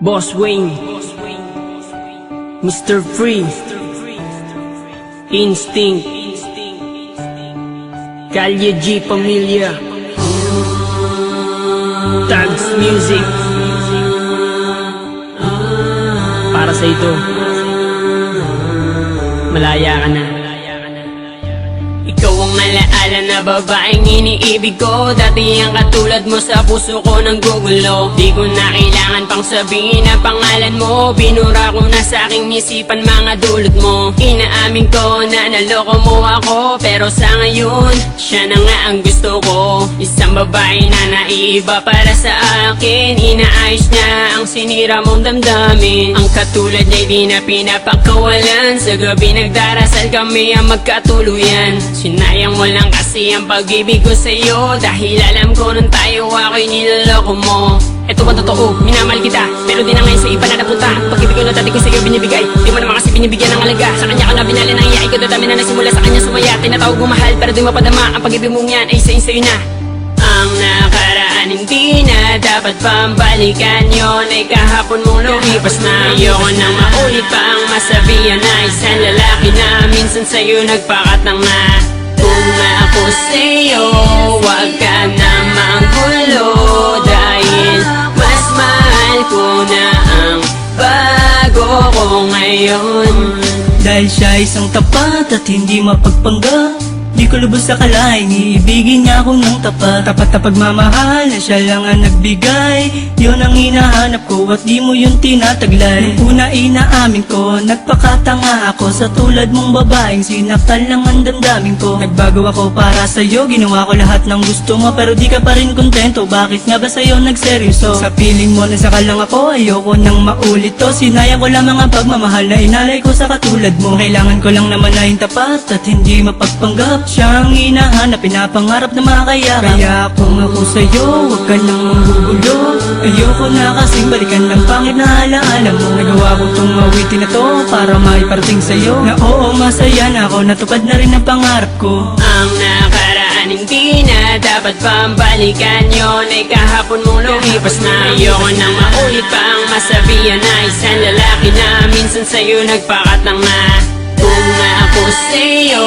Boss Wayne, Mr. Free, Instinct, Kalye G Pamilya, Tags Music. Para sa ito, malaya ka na. Ikaw ang alaala na babaeng iniibig ko. Dati ang katulad mo sa puso ko ng gugulo. Di ko na kailangan pang sabihin ang pangalan mo. Binura ko na sa aking isipan mga dulot mo. Inaamin ko na naloko mo ako, pero sa ngayon, siya na nga ang gusto ko. Isang babae na naiiba para sa akin. Inaayos niya ang sinira mong damdamin. Ang katulad niya di na pinapakawalan. Sa gabi nagdarasal kami ang magkatuluyan. Sinayang mo lang kasi ang pag-ibig ko sa'yo, dahil alam ko nung tayo ako'y niloloko mo. Eto ba totoo? Minamahal kita, pero di na ngayon sa iba na napunta. Pag-ibig ko na dati ko sa'yo binibigay, di mo naman kasi binibigyan ng alaga. Sa kanya ka na binali ng iyay ko, dadami na nasimula sa kanya sumaya. Tinatawag mo mahal, pero di mapadama. Ang pag-ibig mong yan ay sa'yo na. Ang nakaraan hindi na dapat pambalikan. Yun ay kahapon mong lumipas na. Ayoko nang maulit pa ang masabihan na isang lalaki na minsan sa'yo nagpakatang na. Kung ako sa'yo, wag ka na manggulo, dahil mas mahal ko na ang bago ko ngayon. Dahil siya isang tapat at hindi mapagpanggap, di ko lubos akalain, iibigin niya akong ng tapat. Tapat na pagmamahal na siya lang ang nagbigay. Yun ang hinahanap ko at di mo yun tinataglay. Nung una inaamin ko, nagpakatanga ako sa tulad mong babaeng sinaktan lang ang damdamin ko. Nagbago ako para sa'yo, ginawa ko lahat ng gusto mo, pero di ka pa rin kontento. Bakit nga ba sa'yo nagseryoso? Sa piling mo na saka lang ako, ayoko nang maulit to. Sinayang ko lang mga pagmamahal na inalay ko sa katulad mo. Kailangan ko lang naman na yung tapat at hindi mapagpanggap. Siyang hinahanap, pinapangarap na makakayakap. Kaya kung ako sa'yo, huwag ka nang manggugulo. Ayoko na kasing balikan ng pangit na alaala mo. Nagawa ko tong awitin na to para maiparating sa'yo na oo, masaya na ako, natupad na rin ang pangarap ko. Ang nakaraan hindi na dapat pambalikan. Yun ay kahapon mong lumipas na. Ayoko nang maulit pa ang masabihan na isang lalaki na minsan sa'yo nagpakatang na. Kung ako sa'yo